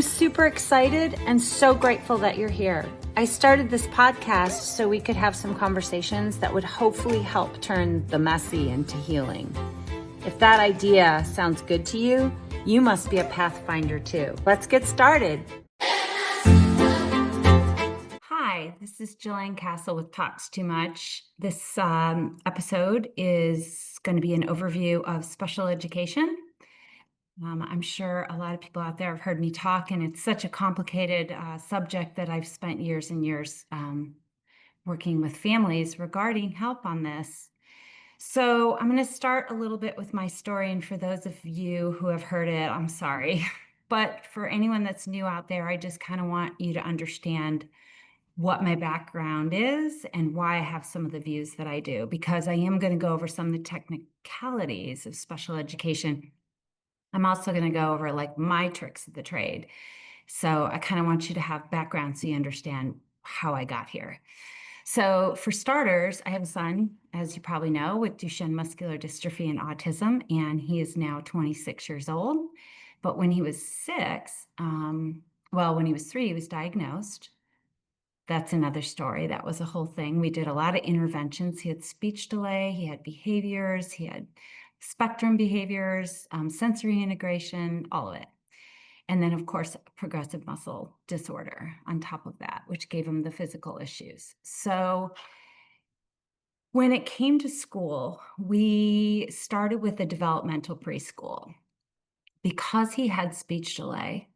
I'm super excited and so grateful that you're here. I started this podcast so we could have some conversations that would hopefully help turn the messy into healing. If that idea sounds good to you, you must be a pathfinder too. Let's get started. Hi, this is Jillian Castle with Talks Too Much. This episode is going to be an overview of special education. I'm sure a lot of people out there have heard me talk, and it's such a complicated subject that I've spent years and years working with families regarding help on this. So I'm going to start a little bit with my story, and for those of you who have heard it, I'm sorry. But for anyone that's new out there, I just kind of want you to understand what my background is and why I have some of the views that I do, because I am going to go over some of the technicalities of special education. I'm also going to go over like my tricks of the trade. So I kind of want you to have background so you understand how I got here. So for starters, I have a son, as you probably know, with Duchenne muscular dystrophy and autism, and he is now 26 years old. But when he was when he was 3, he was diagnosed. That's another story. That was a whole thing. We did a lot of interventions. He had speech delay, he had behaviors, he had spectrum behaviors, sensory integration, all of it. And then, of course, progressive muscle disorder on top of that, which gave him the physical issues. So when it came to school, we started with a developmental preschool. Because he had speech delay,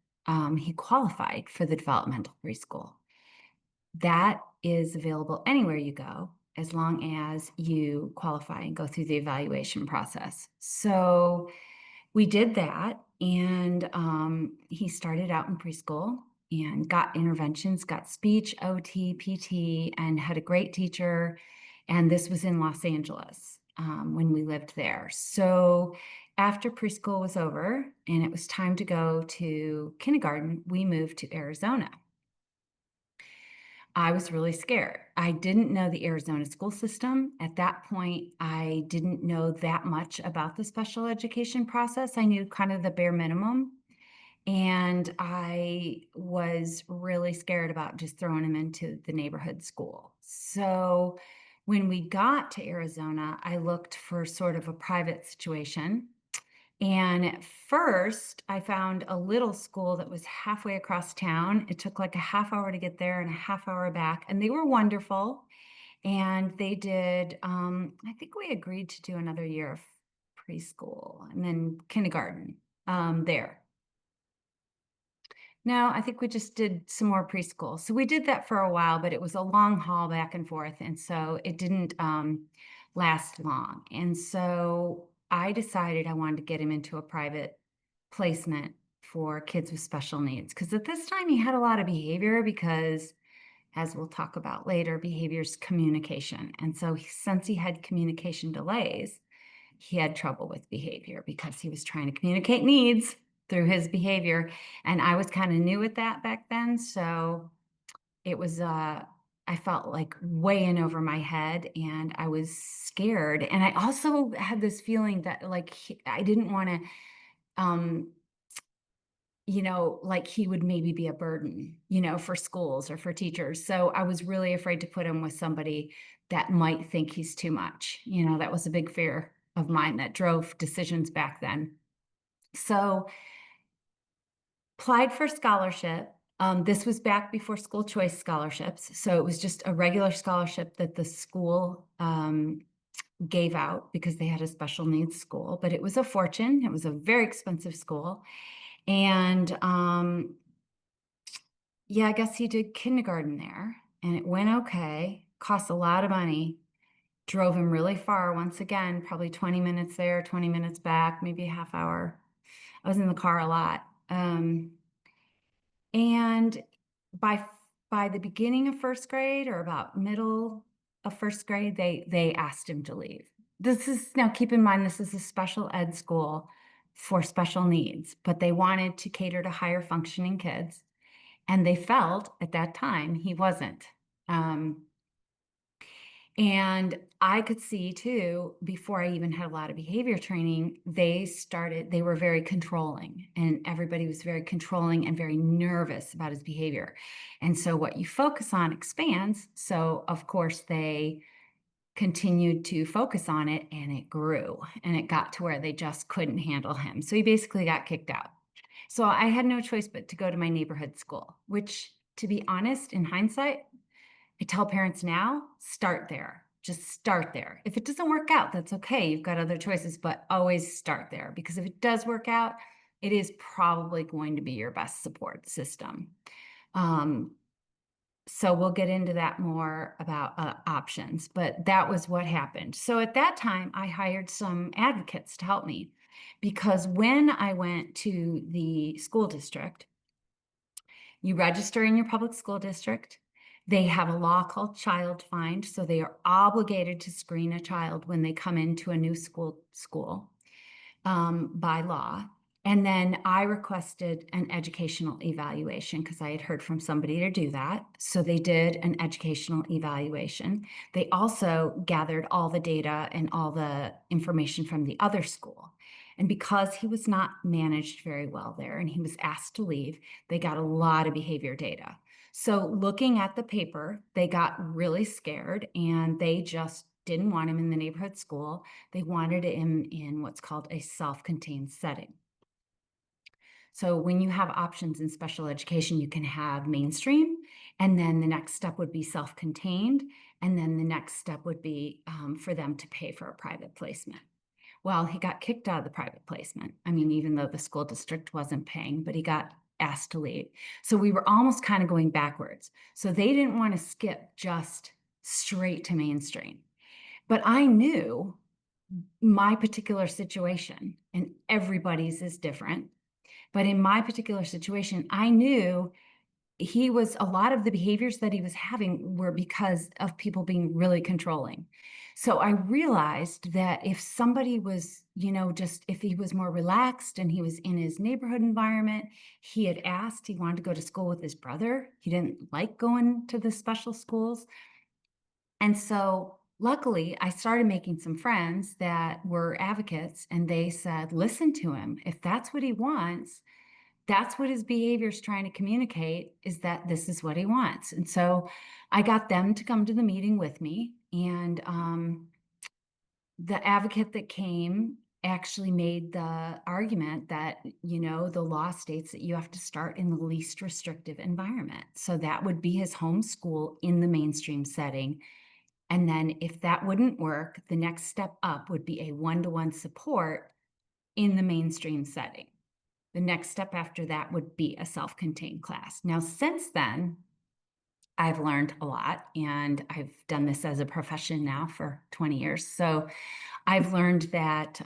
he qualified for the developmental preschool. That is available anywhere you go, as long as you qualify and go through the evaluation process. So we did that, and he started out in preschool and got interventions, got speech, OT, PT, and had a great teacher. And this was in Los Angeles when we lived there. So after preschool was over and it was time to go to kindergarten, we moved to Arizona. I was really scared. I didn't know the Arizona school system. At that point, I didn't know that much about the special education process. I knew kind of the bare minimum. And I was really scared about just throwing him into the neighborhood school. So when we got to Arizona, I looked for sort of a private situation. And at first, I found a little school that was halfway across town. It took like a half hour to get there and a half hour back. And they were wonderful. And they did, I think we agreed to do another year of preschool and then kindergarten there. No, I think we just did some more preschool. So we did that for a while, but it was a long haul back and forth. And so it didn't last long. And so I decided I wanted to get him into a private placement for kids with special needs. Because at this time he had a lot of behavior because, as we'll talk about later, behavior is communication. And so since he had communication delays, he had trouble with behavior because he was trying to communicate needs through his behavior. And I was kind of new at that back then. So it was, I felt like way in over my head and I was scared. And I also had this feeling that like, I didn't want to, like he would maybe be a burden, for schools or for teachers. So I was really afraid to put him with somebody that might think he's too much. That was a big fear of mine that drove decisions back then. So applied for scholarship. This was back before school choice scholarships. So it was just a regular scholarship that the school gave out because they had a special needs school, but it was a fortune. It was a very expensive school. And I guess he did kindergarten there and it went okay, cost a lot of money, drove him really far. Once again, probably 20 minutes there, 20 minutes back, maybe a half hour. I was in the car a lot. And by the beginning of first grade or about middle of first grade, they asked him to leave. Now keep in mind, this is a special ed school for special needs, but they wanted to cater to higher functioning kids. And they felt at that time he wasn't. And I could see too, before I even had a lot of behavior training, they were very controlling, and everybody was very controlling and very nervous about his behavior. And so what you focus on expands. So of course they continued to focus on it, and it grew, and it got to where they just couldn't handle him. So he basically got kicked out. So I had no choice but to go to my neighborhood school, which, to be honest, in hindsight, I tell parents now, start there. Just start there. If it doesn't work out, that's okay. You've got other choices, but always start there, because if it does work out, it is probably going to be your best support system. So we'll get into that more about options, but that was what happened. So at that time, I hired some advocates to help me, because when I went to the school district, you register in your public school district. They have a law called child find, so they are obligated to screen a child when they come into a new school by law. And then I requested an educational evaluation because I had heard from somebody to do that. So they did an educational evaluation. They also gathered all the data and all the information from the other school. And because he was not managed very well there and he was asked to leave, they got a lot of behavior data. So looking at the paper, they got really scared, and they just didn't want him in the neighborhood school. They wanted him in what's called a self-contained setting. So when you have options in special education, you can have mainstream, and then the next step would be self-contained, and then the next step would be for them to pay for a private placement. Well, he got kicked out of the private placement. I mean, even though the school district wasn't paying, but he got asked to leave. So we were almost kind of going backwards. So they didn't want to skip just straight to mainstream. But I knew my particular situation, and everybody's is different. But in my particular situation, I knew a lot of the behaviors that he was having were because of people being really controlling. So I realized that if somebody was, just if he was more relaxed and he was in his neighborhood environment, he had asked, he wanted to go to school with his brother. He didn't like going to the special schools. And so luckily, I started making some friends that were advocates, and they said, listen to him. If that's what he wants, that's what his behavior is trying to communicate, is that this is what he wants. And so I got them to come to the meeting with me. And the advocate that came actually made the argument that, the law states that you have to start in the least restrictive environment. So that would be his home school in the mainstream setting. And then if that wouldn't work, the next step up would be a one-to-one support in the mainstream setting. The next step after that would be a self-contained class. Now, since then, I've learned a lot, and I've done this as a profession now for 20 years. So I've learned that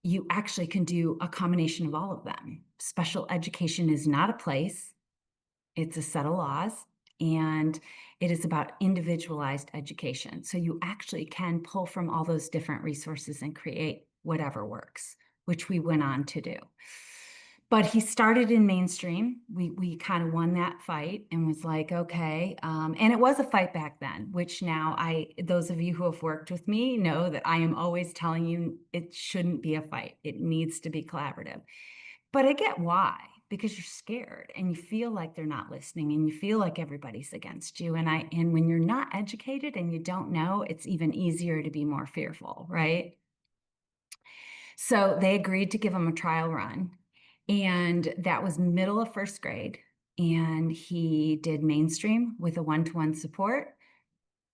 you actually can do a combination of all of them. Special education is not a place. It's a set of laws, and it is about individualized education. So you actually can pull from all those different resources and create whatever works, which we went on to do. But he started in mainstream. We kind of won that fight and was like, okay. And it was a fight back then, which now those of you who have worked with me know that I am always telling you it shouldn't be a fight. It needs to be collaborative. But I get why, because you're scared and you feel like they're not listening and you feel like everybody's against you. And when you're not educated and you don't know, it's even easier to be more fearful, right? So they agreed to give him a trial run, and that was middle of first grade. And he did mainstream with a one-to-one support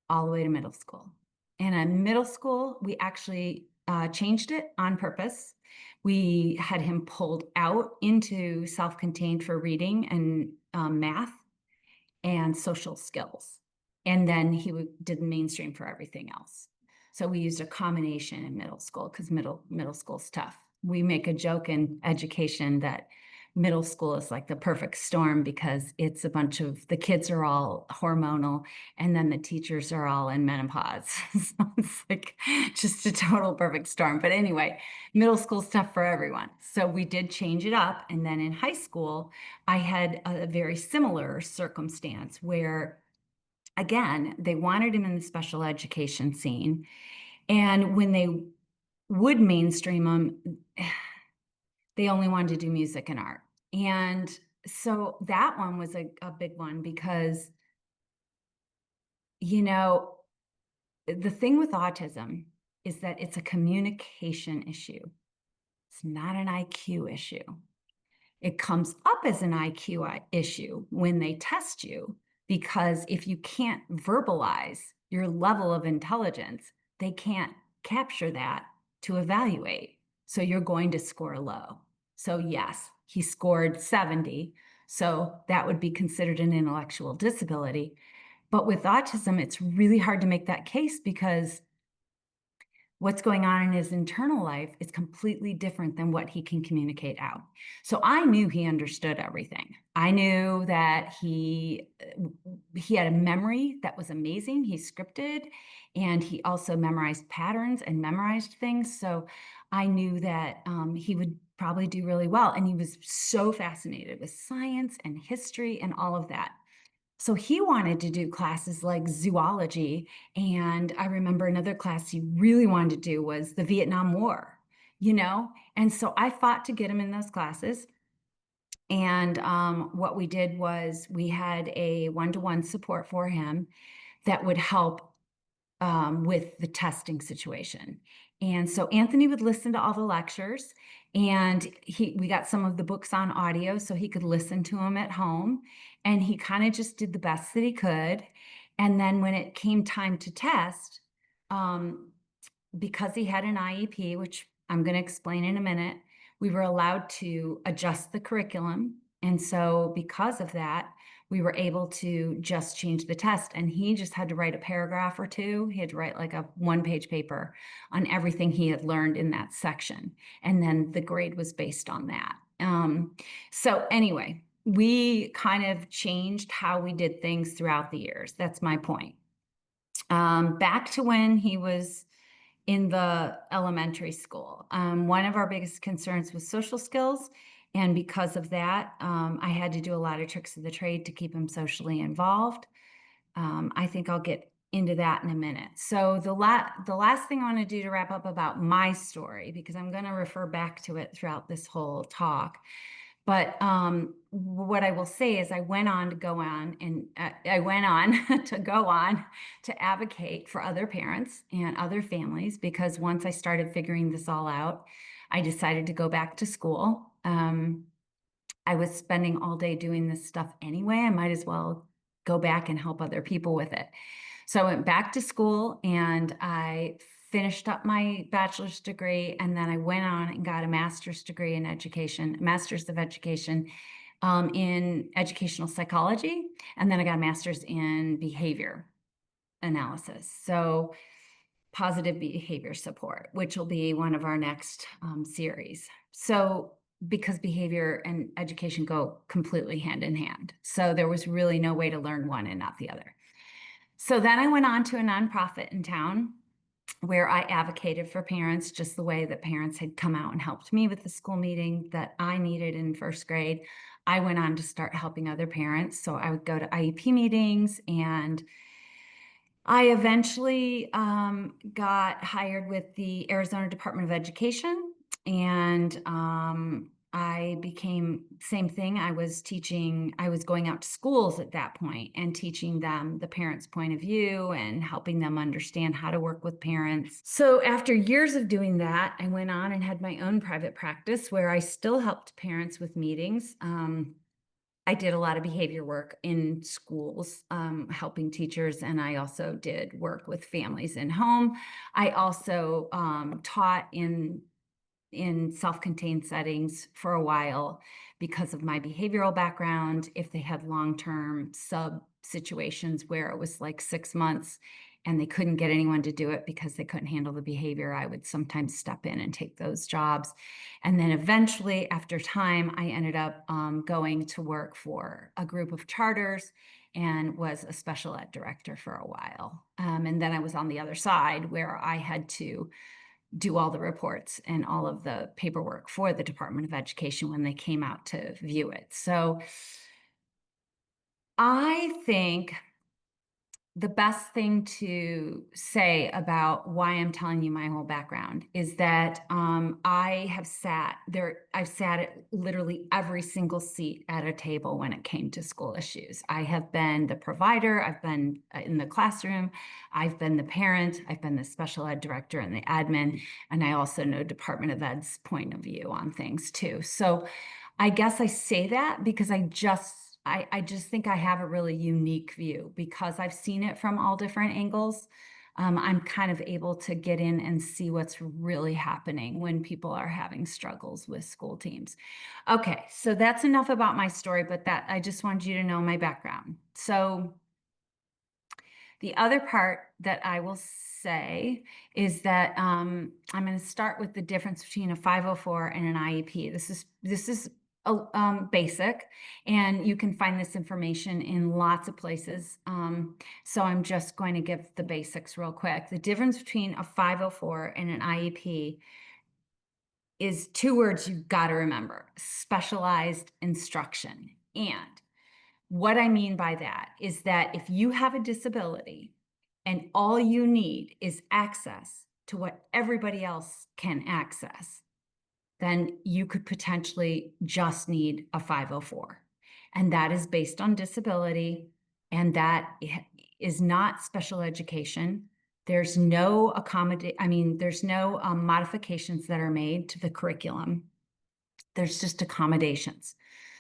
all the way to middle school. And in middle school, we actually changed it on purpose. We had him pulled out into self-contained for reading and math and social skills. And then he did mainstream for everything else. So we used a combination in middle school, because middle school's tough. We make a joke in education that middle school is like the perfect storm, because it's a bunch of, the kids are all hormonal, and then the teachers are all in menopause. So it's like just a total perfect storm. But anyway, middle school's tough for everyone. So we did change it up. And then in high school, I had a very similar circumstance where again, they wanted him in the special education scene. And when they would mainstream him, they only wanted to do music and art. And so that one was a big one because, you know, the thing with autism is that it's a communication issue. It's not an IQ issue. It comes up as an IQ issue when they test you, because if you can't verbalize your level of intelligence, they can't capture that to evaluate. So you're going to score low. So yes, he scored 70. So that would be considered an intellectual disability. But with autism, it's really hard to make that case because what's going on in his internal life is completely different than what he can communicate out. So I knew he understood everything. I knew that he had a memory that was amazing. He scripted, and he also memorized patterns and memorized things. So I knew that he would probably do really well. And he was so fascinated with science and history and all of that. So he wanted to do classes like zoology. And I remember another class he really wanted to do was the Vietnam War, you know? And so I fought to get him in those classes. And what we did was we had a one-to-one support for him that would help with the testing situation. And so Anthony would listen to all the lectures, and we got some of the books on audio so he could listen to them at home. And he kind of just did the best that he could. And then when it came time to test, um, because he had an IEP, which I'm going to explain in a minute, we were allowed to adjust the curriculum. And so because of that, we were able to just change the test. And he just had to write a paragraph or two. He had to write like a one-page paper on everything he had learned in that section. And then the grade was based on that. So anyway, we kind of changed how we did things throughout the years. That's my point. Back to when he was in the elementary school. One of our biggest concerns was social skills. And because of that, I had to do a lot of tricks of the trade to keep him socially involved. I think I'll get into that in a minute. So the last thing I want to do to wrap up about my story, because I'm going to refer back to it throughout this whole talk. But what I will say is I went on to go on to advocate for other parents and other families, because once I started figuring this all out, I decided to go back to school. I was spending all day doing this stuff anyway. I might as well go back and help other people with it. So I went back to school and I finished up my bachelor's degree, and then I went on and got a master's degree in education, master's of education in educational psychology, and then I got a master's in behavior analysis. So positive behavior support, which will be one of our next series. So because behavior and education go completely hand in hand. So there was really no way to learn one and not the other. So then I went on to a nonprofit in town where I advocated for parents just the way that parents had come out and helped me with the school meeting that I needed in first grade. I went on to start helping other parents. So I would go to IEP meetings, and I eventually got hired with the Arizona Department of Education, and I became same thing. I was going out to schools at that point and teaching them the parents' point of view and helping them understand how to work with parents. So after years of doing that, I went on and had my own private practice where I still helped parents with meetings. I did a lot of behavior work in schools, helping teachers, and I also did work with families in home. I also taught in self-contained settings for a while because of my behavioral background. If they had long-term sub situations where it was like 6 months and they couldn't get anyone to do it because they couldn't handle the behavior, I would sometimes step in and take those jobs. And then eventually, after time, I ended up going to work for a group of charters and was a special ed director for a while. And then I was on the other side where I had to do all the reports and all of the paperwork for the Department of Education when they came out to view it. So I think the best thing to say about why I'm telling you my whole background is that I have sat there, I've sat at literally every single seat at a table when it came to school issues. I have been the provider, I've been in the classroom, I've been the parent, I've been the special ed director and the admin, and I also know Department of Ed's point of view on things too. So I guess I say that because I just think I have a really unique view because I've seen it from all different angles. I'm kind of able to get in and see what's really happening when people are having struggles with school teams. Okay, so that's enough about my story, but that I just wanted you to know my background. So the other part that I will say is that I'm going to start with the difference between a 504 and an IEP. This is basic, and you can find this information in lots of places. So I'm just going to give the basics real quick. The difference between a 504 and an IEP is two words you've got to remember: specialized instruction. And what I mean by that is that if you have a disability and all you need is access to what everybody else can access, then you could potentially just need a 504. And that is based on disability, and that is not special education. There's no modifications that are made to the curriculum. There's just accommodations.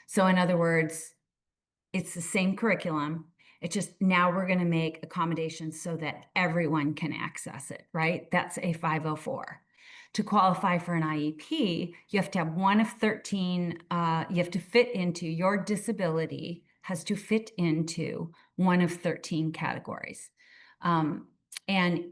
So in other words, it's the same curriculum. It's just now we're going to make accommodations so that everyone can access it, right? That's a 504. To qualify for an IEP, you have to have one of 13, you have to fit into, your disability has to fit into one of 13 categories. And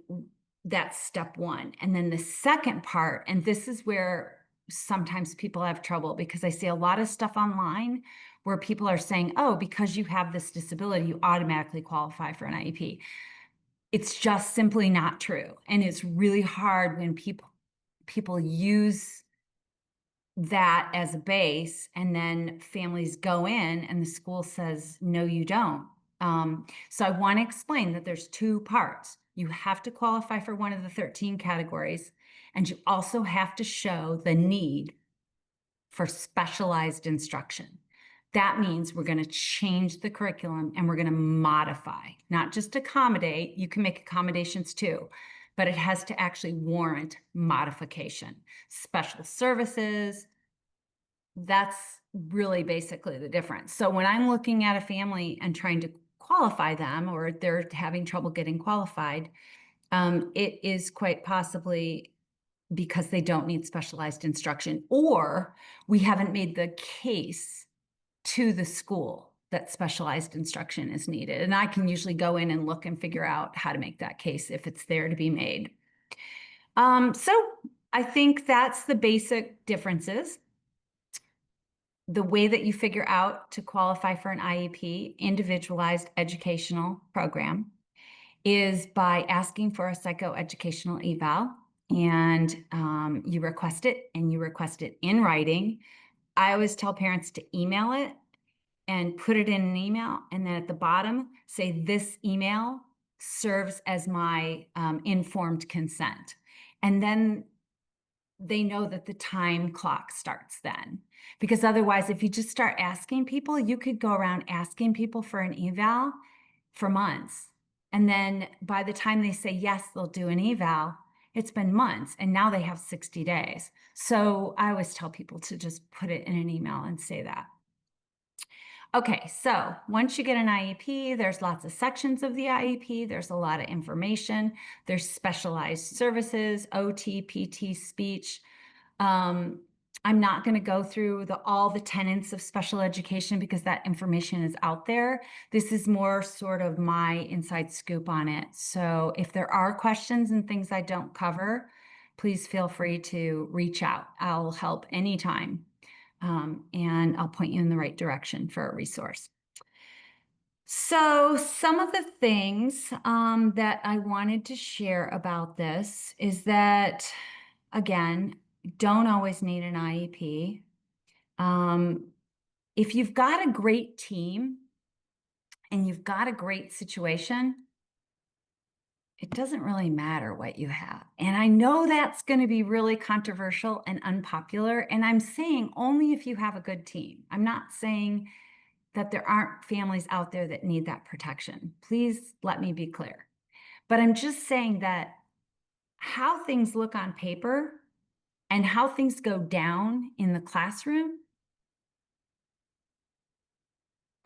that's step one. And then the second part, and this is where sometimes people have trouble because I see a lot of stuff online where people are saying, oh, because you have this disability, you automatically qualify for an IEP. It's just simply not true. And it's really hard when people use that as a base and then families go in and the school says, no, you don't. So I want to explain that there's two parts. You have to qualify for one of the 13 categories, and you also have to show the need for specialized instruction. That means we're going to change the curriculum and we're going to modify, not just accommodate. You can make accommodations too, but it has to actually warrant modification. Special services, that's really basically the difference. So when I'm looking at a family and trying to qualify them, or they're having trouble getting qualified, it is quite possibly because they don't need specialized instruction, or we haven't made the case to the school that specialized instruction is needed. And I can usually go in and look and figure out how to make that case if it's there to be made. So I think that's the basic differences. The way that you figure out to qualify for an IEP, individualized educational program, is by asking for a psychoeducational eval, and you request it, and you request it in writing. I always tell parents to email it and put it in an email, and then at the bottom say, this email serves as my informed consent. And then they know that the time clock starts then. Because otherwise, if you just start asking people, you could go around asking people for an eval for months. And then by the time they say yes, they'll do an eval, it's been months, and now they have 60 days. So I always tell people to just put it in an email and say that. Okay, so once you get an IEP, there's lots of sections of the IEP. There's a lot of information. There's specialized services, OT, PT, speech. I'm not going to go through all the tenets of special education because that information is out there. This is more sort of my inside scoop on it. So if there are questions and things I don't cover, please feel free to reach out. I'll help anytime. And I'll point you in the right direction for a resource. So some of the things that I wanted to share about this is that, again, don't always need an IEP. If you've got a great team and you've got a great situation, it doesn't really matter what you have. And I know that's going to be really controversial and unpopular. And I'm saying only if you have a good team. I'm not saying that there aren't families out there that need that protection. Please let me be clear. But I'm just saying that how things look on paper and how things go down in the classroom,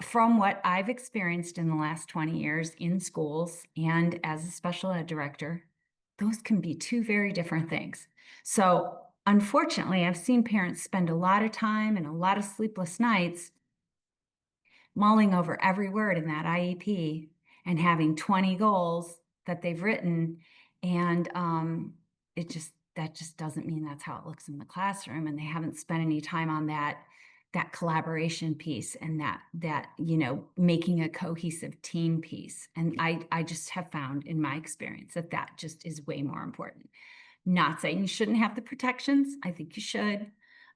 from what I've experienced in the last 20 years in schools and as a special ed director, those can be two very different things. So unfortunately, I've seen parents spend a lot of time and a lot of sleepless nights mulling over every word in that IEP and having 20 goals that they've written. And that just doesn't mean that's how it looks in the classroom. And they haven't spent any time on that collaboration piece and that making a cohesive team piece. And I just have found in my experience that just is way more important. Not saying you shouldn't have the protections. I think you should.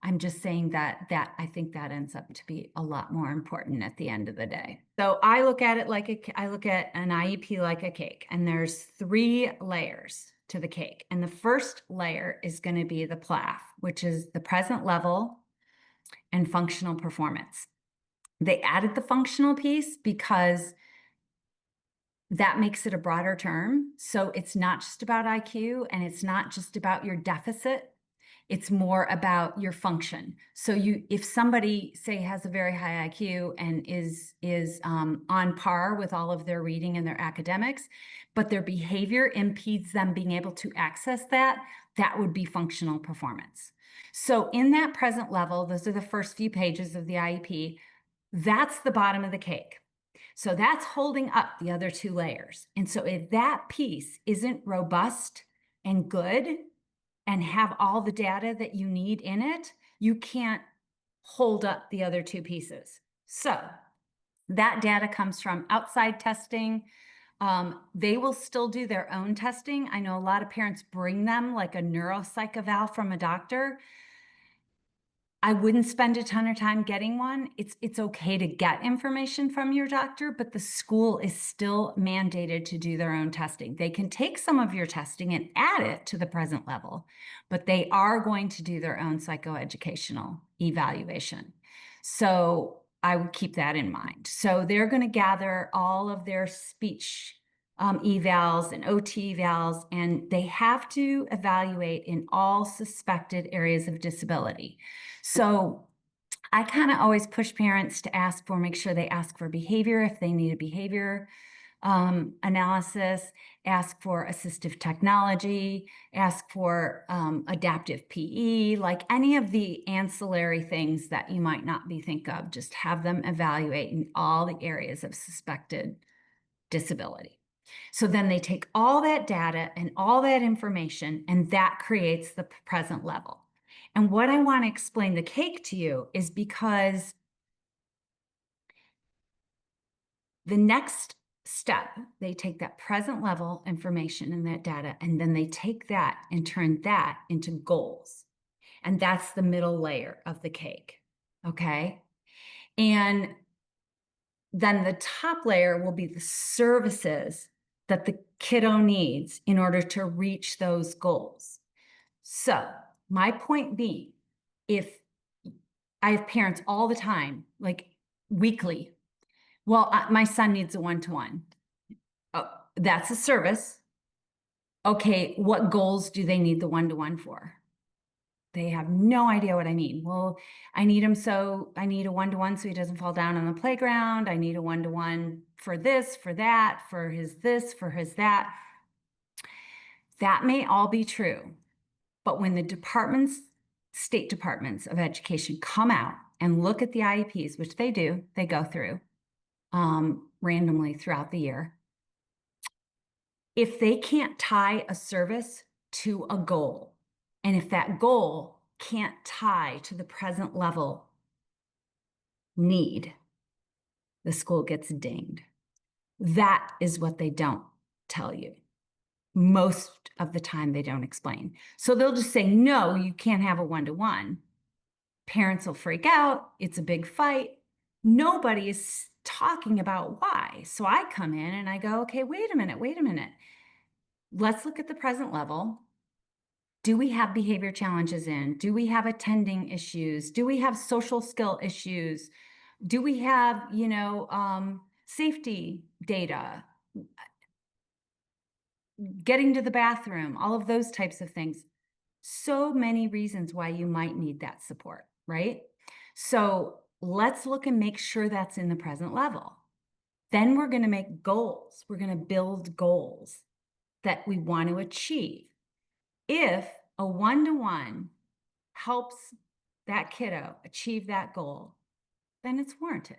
I'm just saying that I think that ends up to be a lot more important at the end of the day. So I look at it I look at an IEP like a cake, and there's 3 layers to the cake. And the first layer is going to be the PLAF, which is the present level and functional performance. They added the functional piece because that makes it a broader term. So it's not just about IQ and it's not just about your deficit. It's more about your function. So if somebody, say, has a very high IQ and is on par with all of their reading and their academics, but their behavior impedes them being able to access that would be functional performance. So in that present level, those are the first few pages of the IEP. That's the bottom of the cake. So that's holding up the other 2 layers. And so if that piece isn't robust and good and have all the data that you need in it, you can't hold up the other 2 pieces. So that data comes from outside testing. They will still do their own testing. I know a lot of parents bring them like a neuropsych eval from a doctor. I wouldn't spend a ton of time getting one. It's okay to get information from your doctor, but the school is still mandated to do their own testing. They can take some of your testing and add it to the present level, but they are going to do their own psychoeducational evaluation. So I would keep that in mind. So they're going to gather all of their speech evals and OT evals, and they have to evaluate in all suspected areas of disability. So I kind of always push parents to make sure they ask for behavior if they need a behavior analysis, ask for assistive technology, ask for adaptive PE, like any of the ancillary things that you might not be think of, just have them evaluate in all the areas of suspected disability. So then they take all that data and all that information, and that creates the present level. And what I want to explain the cake to you is because the next step, they take that present level information and that data, and then they take that and turn that into goals. And that's the middle layer of the cake. Okay. And then the top layer will be the services that the kiddo needs in order to reach those goals. So my point being, if I have parents all the time, like weekly, well, my son needs a one-to-one. Oh, that's a service. Okay, what goals do they need the one-to-one for? They have no idea what I mean. Well, I need a one-to-one so he doesn't fall down on the playground. I need a one-to-one for this, for that, for his this, for his that. That may all be true. But when the state departments of education come out and look at the IEPs, which they do, they go through randomly throughout the year, if they can't tie a service to a goal, and if that goal can't tie to the present level need, the school gets dinged. That is what they don't tell you. Most of the time, they don't explain. So they'll just say, no, you can't have a one-to-one. Parents will freak out. It's a big fight. Nobody is talking about why. So I come in and I go, okay, wait a minute. let's look at the present level. Do we have behavior challenges in? Do we have attending issues? Do we have social skill issues? Do we have, safety data, getting to the bathroom, all of those types of things? So many reasons why you might need that support, right? So let's look and make sure that's in the present level. Then we're going to make goals. We're going to build goals that we want to achieve. If a one-to-one helps that kiddo achieve that goal, then it's warranted.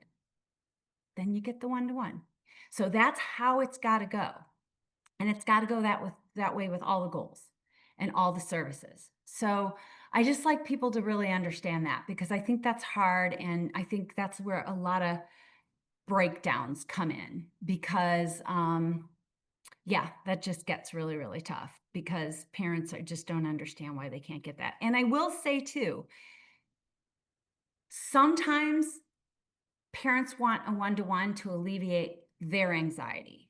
Then you get the one-to-one. So that's how it's got to go. And it's got to go that way with all the goals and all the services. So I just like people to really understand that, because I think that's hard. And I think that's where a lot of breakdowns come in, because yeah, that just gets really, really tough, because parents just don't understand why they can't get that. And I will say too, sometimes parents want a one-to-one to alleviate their anxiety,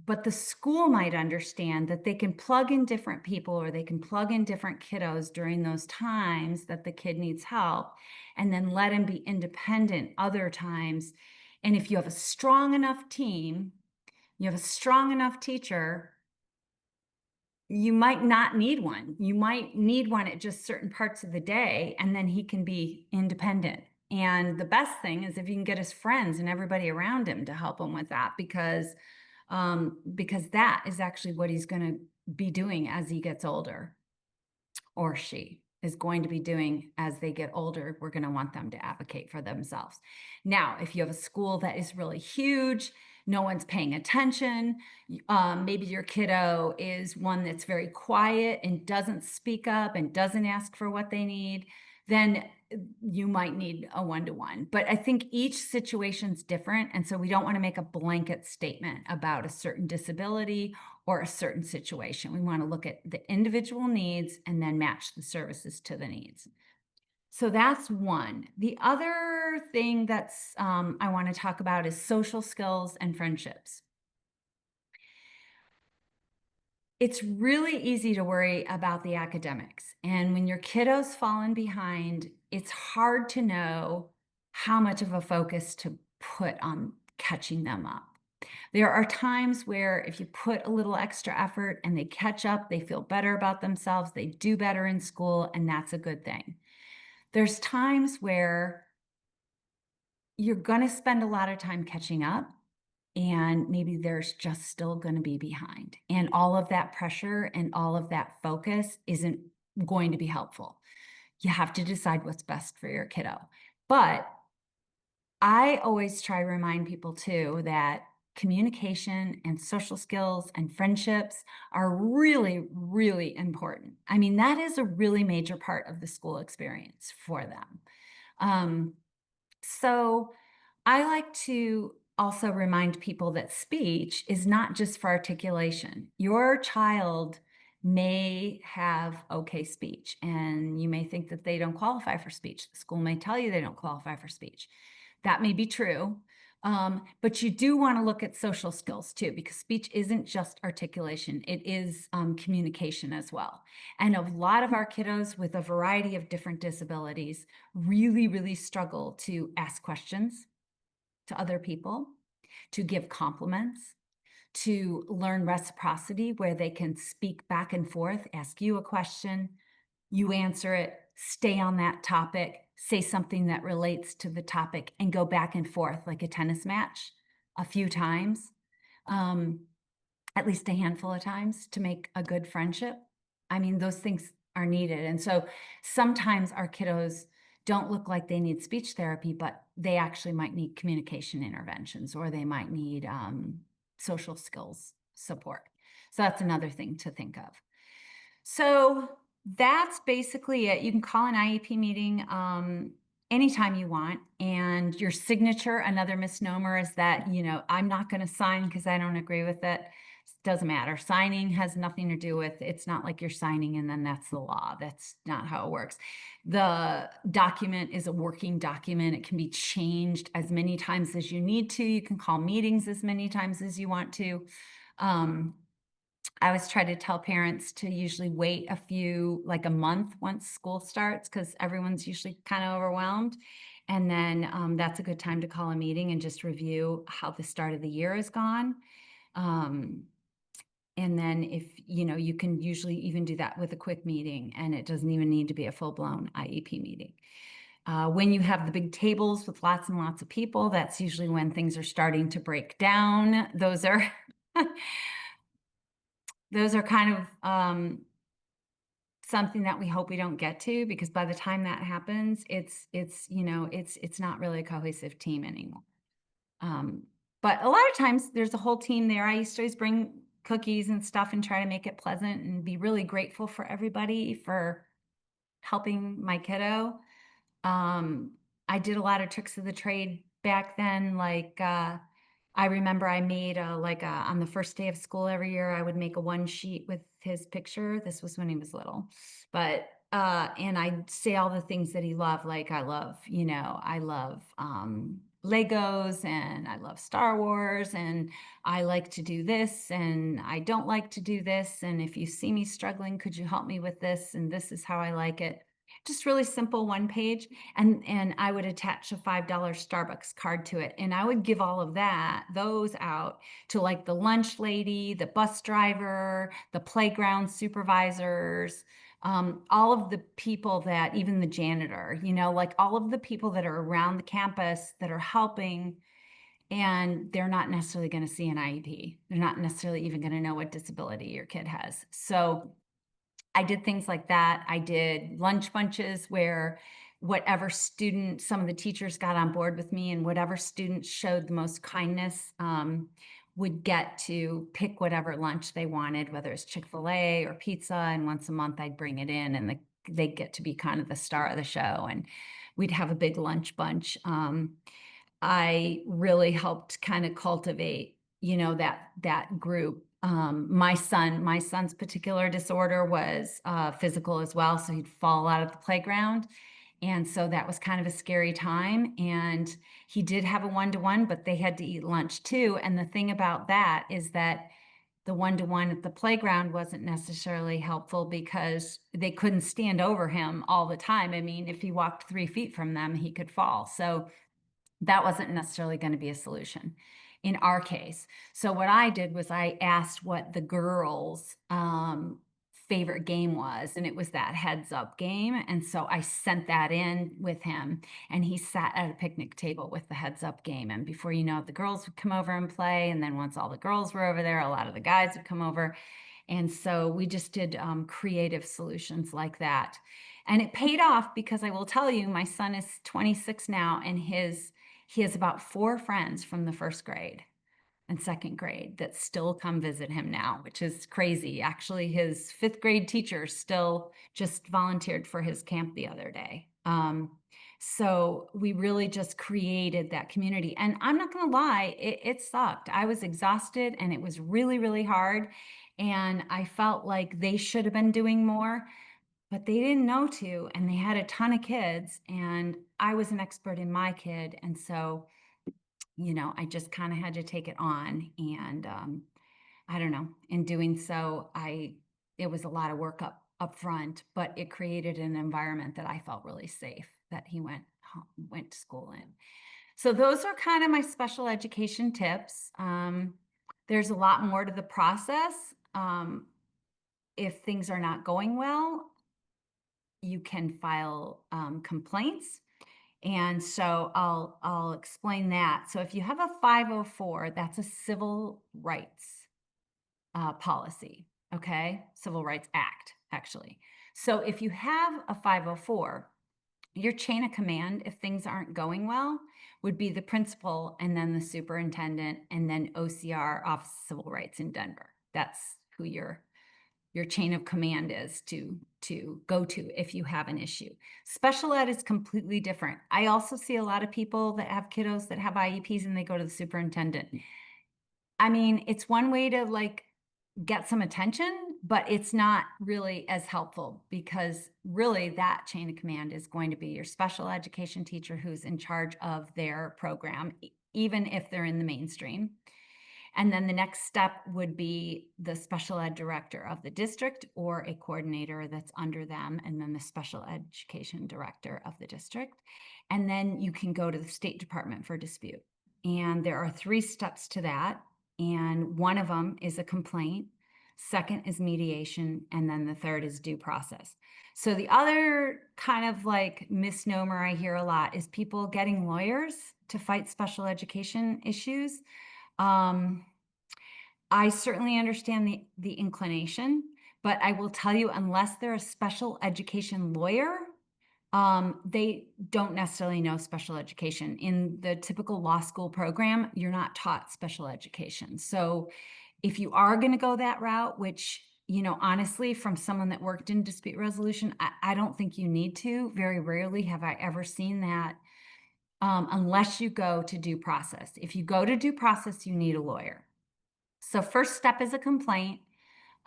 but the school might understand that they can plug in different people, or they can plug in different kiddos during those times that the kid needs help, and then let him be independent other times. And if you have a strong enough team, you have a strong enough teacher, you might not need one. You might need one at just certain parts of the day, and then he can be independent. And the best thing is if you can get his friends and everybody around him to help him with that, because that is actually what he's going to be doing as he gets older, or she is going to be doing as they get older. We're going to want them to advocate for themselves. Now, if you have a school that is really huge, no one's paying attention, maybe your kiddo is one that's very quiet and doesn't speak up and doesn't ask for what they need, then you might need a one-to-one. But I think each situation's different. And so we don't want to make a blanket statement about a certain disability or a certain situation. We want to look at the individual needs and then match the services to the needs. So that's one. The other thing that's I want to talk about is social skills and friendships. It's really easy to worry about the academics. And when your kiddo's fallen behind, it's hard to know how much of a focus to put on catching them up. There are times where if you put a little extra effort and they catch up, they feel better about themselves, they do better in school, and that's a good thing. There's times where you're going to spend a lot of time catching up, and maybe there's just still going to be behind. And all of that pressure and all of that focus isn't going to be helpful. You have to decide what's best for your kiddo. But I always try to remind people too that communication and social skills and friendships are really, really important. I mean, that is a really major part of the school experience for them. So I like to also remind people that speech is not just for articulation. Your child may have okay speech, and you may think that they don't qualify for speech. The school may tell you they don't qualify for speech. That may be true. But you do want to look at social skills too, because speech isn't just articulation. It is communication as well. And a lot of our kiddos with a variety of different disabilities really, really struggle to ask questions to other people, to give compliments, to learn reciprocity, where they can speak back and forth, ask you a question, you answer it, stay on that topic, say something that relates to the topic, and go back and forth like a tennis match a few times, at least a handful of times, to make a good friendship. I mean, those things are needed. And so sometimes our kiddos don't look like they need speech therapy, but they actually might need communication interventions, or they might need social skills support. So that's another thing to think of. So that's basically it. You can call an IEP meeting anytime you want. And your signature, another misnomer is that, I'm not going to sign because I don't agree with it. Doesn't matter. Signing has nothing to do with, it's not like you're signing and then that's the law. That's not how it works. The document is a working document. It can be changed as many times as you need to. You can call meetings as many times as you want to. I always try to tell parents to usually wait like a month once school starts, because everyone's usually kind of overwhelmed. And then that's a good time to call a meeting and just review how the start of the year has gone. Um, and then if, you can usually even do that with a quick meeting, and it doesn't even need to be a full-blown IEP meeting. When you have the big tables with lots and lots of people, that's usually when things are starting to break down. Those are those are kind of something that we hope we don't get to, because by the time that happens, it's not really a cohesive team anymore. But a lot of times there's a whole team there. I used to always bring cookies and stuff and try to make it pleasant and be really grateful for everybody for helping my kiddo. Um, I did a lot of tricks of the trade back then. Like, I remember I made on the first day of school every year, I would make a one sheet with his picture. This was when he was little, but, and I'd say all the things that he loved. Like I love, Legos, and I love Star Wars, and I like to do this, and I don't like to do this. And if you see me struggling, could you help me with this? And this is how I like it. Just really simple one page. And I would attach a $5 Starbucks card to it. And I would give all of those out to like the lunch lady, the bus driver, the playground supervisors, all of the people that, even the janitor, like all of the people that are around the campus that are helping, and they're not necessarily going to see an IEP. They're not necessarily even going to know what disability your kid has. So I did things like that. I did lunch bunches where some of the teachers got on board with me, and whatever students showed the most kindness would get to pick whatever lunch they wanted, whether it's Chick-fil-A or pizza. And once a month, I'd bring it in, and they get to be kind of the star of the show. And we'd have a big lunch bunch. I really helped kind of cultivate, that group. My son's particular disorder was physical as well, so he'd fall out of the playground, and so that was kind of a scary time. And he did have a one-to-one, but they had to eat lunch too. And the thing about that is that the one-to-one at the playground wasn't necessarily helpful, because they couldn't stand over him all the time. I mean, if he walked 3 feet from them, he could fall. So that wasn't necessarily going to be a solution in our case. So what I did was I asked what the girls' favorite game was, and it was that heads up game. And so I sent that in with him, and he sat at a picnic table with the heads up game. And before you know it, the girls would come over and play. And then once all the girls were over there, a lot of the guys would come over. And so we just did creative solutions like that. And it paid off, because I will tell you, my son is 26 now, and he has about 4 friends from the first grade and second grade that still come visit him now, which is crazy. Actually, his fifth grade teacher still just volunteered for his camp the other day. So we really just created that community. And I'm not going to lie, it sucked. I was exhausted, and it was really, really hard. And I felt like they should have been doing more, but they didn't know to. And they had a ton of kids, and I was an expert in my kid. And so, I just kind of had to take it on. And I don't know, in doing so, it was a lot of work up front, but it created an environment that I felt really safe, that he went to school in. So those are kind of my special education tips. There's a lot more to the process. If things are not going well, you can file complaints. And so I'll explain that. So if you have a 504, that's a civil rights policy, okay? Civil Rights Act, actually. So if you have a 504, your chain of command, if things aren't going well, would be the principal, and then the superintendent, and then OCR, Office of Civil Rights in Denver. That's who your chain of command is to go to if you have an issue. Special ed is completely different. I also see a lot of people that have kiddos that have IEPs, and they go to the superintendent. I mean, it's one way to like get some attention, but it's not really as helpful, because really that chain of command is going to be your special education teacher, who's in charge of their program, even if they're in the mainstream. And then the next step would be the special ed director of the district or a coordinator that's under them, and then the special education director of the district. And then you can go to the State Department for dispute. And there are 3 steps to that. And one of them is a complaint, second is mediation, and then the third is due process. So the other kind of like misnomer I hear a lot is people getting lawyers to fight special education issues. I certainly understand the inclination, but I will tell you, unless they're a special education lawyer, they don't necessarily know special education. In the typical law school program, you're not taught special education. So if you are going to go that route, which, honestly, from someone that worked in dispute resolution, I don't think you need to. Very rarely have I ever seen that, unless you go to due process. If you go to due process, you need a lawyer. So first step is a complaint.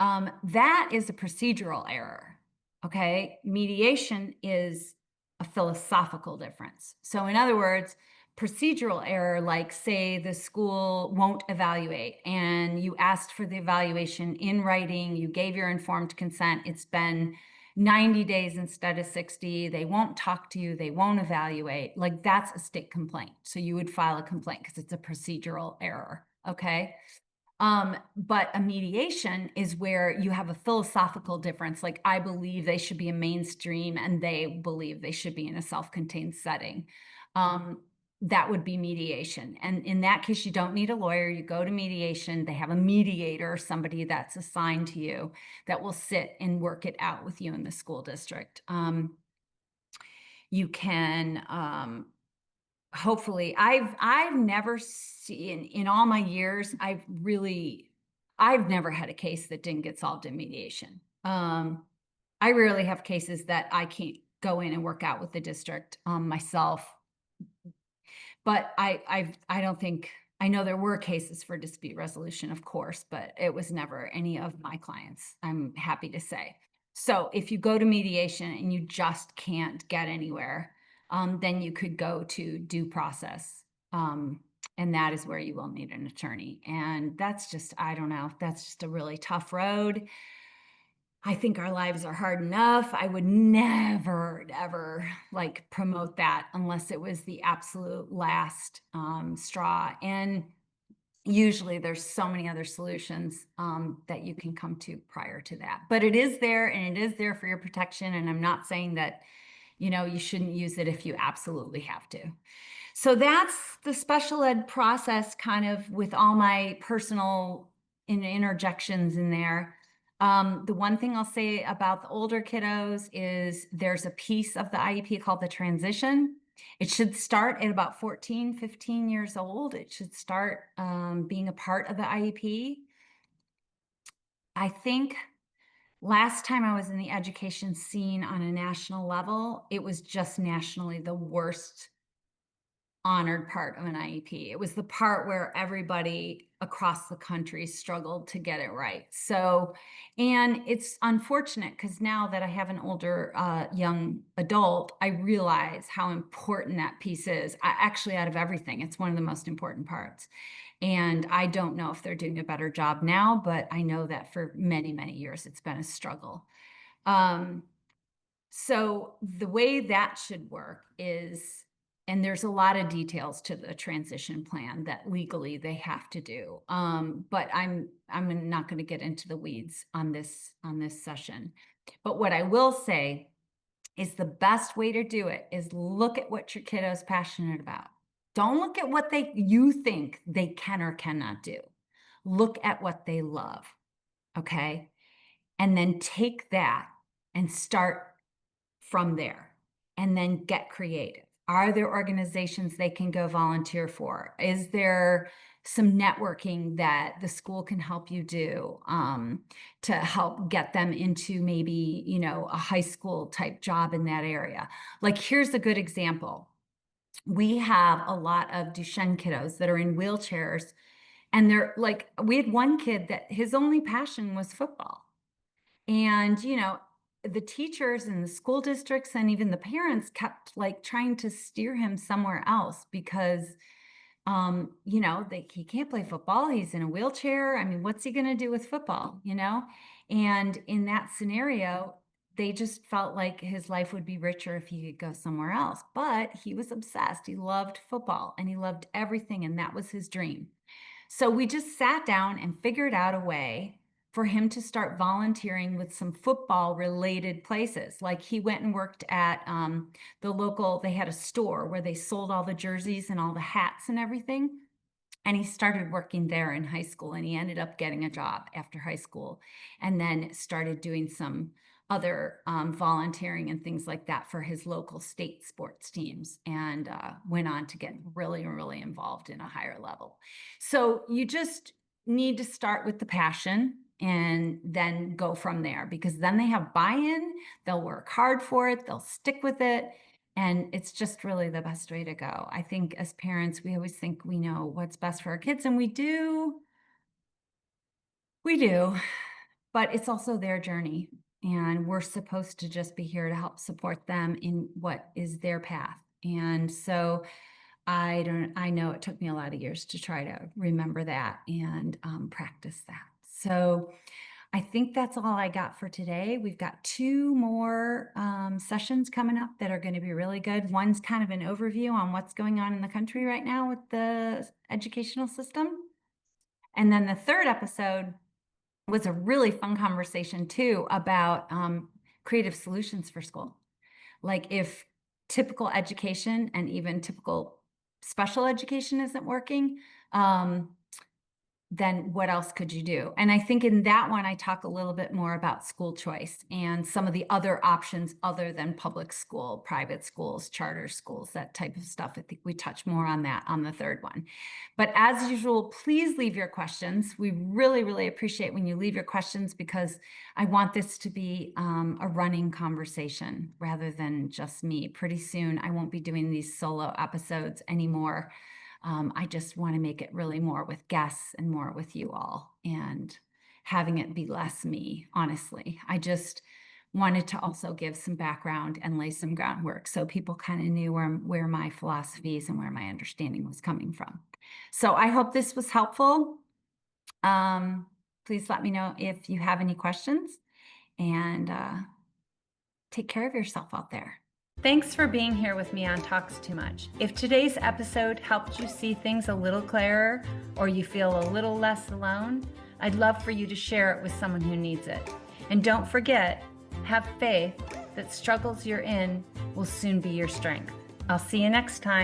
That is a procedural error. Okay. Mediation is a philosophical difference. So in other words, procedural error, like say the school won't evaluate and you asked for the evaluation in writing, you gave your informed consent, it's been 90 days instead of 60, they won't talk to you, they won't evaluate, like that's a state complaint. So you would file a complaint because it's a procedural error. Okay. But a mediation is where you have a philosophical difference. Like I believe they should be a mainstream and they believe they should be in a self-contained setting. That would be mediation. And in that case, you don't need a lawyer. You go to mediation. They have a mediator, somebody that's assigned to you that will sit and work it out with you in the school district. You can, hopefully, I've never seen in all my years, I've never had a case that didn't get solved in mediation. I rarely have cases that I can't go in and work out with the district myself. But I don't think, I know there were cases for dispute resolution, of course, but it was never any of my clients, I'm happy to say. So if you go to mediation and you just can't get anywhere, then you could go to due process. And that is where you will need an attorney. And that's just, I don't know, that's just a really tough road. I think our lives are hard enough. I would never, ever like promote that unless it was the absolute last straw. And usually there's so many other solutions that you can come to prior to that. But it is there and it is there for your protection. And I'm not saying that, you shouldn't use it if you absolutely have to. So that's the special ed process, kind of with all my personal interjections in there. The one thing I'll say about the older kiddos is there's a piece of the IEP called the transition. It should start at about 14, 15 years old. It should start being a part of the IEP. I think last time I was in the education scene on a national level, it was just nationally the worst honored part of an IEP. It was the part where everybody across the country struggled to get it right. So, and it's unfortunate because now that I have an older young adult, I realize how important that piece is. Actually, out of everything, it's one of the most important parts. And I don't know if they're doing a better job now, but I know that for many, many years, it's been a struggle. So the way that should work is, and there's a lot of details to the transition plan that legally they have to do. But I'm not going to get into the weeds on this session. But what I will say is the best way to do it is look at what your kiddo is passionate about. Don't look at what you think they can or cannot do. Look at what they love. Okay. And then take that and start from there, and then get creative. Are there organizations they can go volunteer for? Is there some networking that the school can help you do to help get them into maybe, a high school type job in that area? Like, here's a good example. We have a lot of Duchenne kiddos that are in wheelchairs, and they're like, we had one kid that his only passion was football. And, the teachers and the school districts and even the parents kept like trying to steer him somewhere else because he can't play football. He's in a wheelchair. I mean, what's he going to do with football, And in that scenario, they just felt like his life would be richer if he could go somewhere else. But he was obsessed. He loved football and he loved everything. And that was his dream. So we just sat down and figured out a way for him to start volunteering with some football related places. Like he went and worked at the local, they had a store where they sold all the jerseys and all the hats and everything. And he started working there in high school, and he ended up getting a job after high school, and then started doing some other volunteering and things like that for his local state sports teams, and went on to get really, really involved in a higher level. So you just need to start with the passion and then go from there, because then they have buy-in, they'll work hard for it, they'll stick with it. And it's just really the best way to go. I think as parents, we always think we know what's best for our kids, and we do, but it's also their journey. And we're supposed to just be here to help support them in what is their path. And so I know it took me a lot of years to try to remember that and practice that. So I think that's all I got for today. We've got 2 more sessions coming up that are going to be really good. One's kind of an overview on what's going on in the country right now with the educational system. And then the 3rd episode was a really fun conversation too about creative solutions for school. Like if typical education and even typical special education isn't working, then what else could you do? And I think in that one, I talk a little bit more about school choice and some of the other options other than public school, private schools, charter schools, that type of stuff. I think we touch more on that on the 3rd one. But as usual, please leave your questions. We really, really appreciate when you leave your questions, because I want this to be a running conversation rather than just me. Pretty soon, I won't be doing these solo episodes anymore. I just want to make it really more with guests and more with you all, and having it be less me, honestly. I just wanted to also give some background and lay some groundwork so people kind of knew where my philosophies and where my understanding was coming from. So I hope this was helpful. Please let me know if you have any questions, and take care of yourself out there. Thanks for being here with me on Talks Too Much. If today's episode helped you see things a little clearer, or you feel a little less alone, I'd love for you to share it with someone who needs it. And don't forget, have faith that struggles you're in will soon be your strength. I'll see you next time.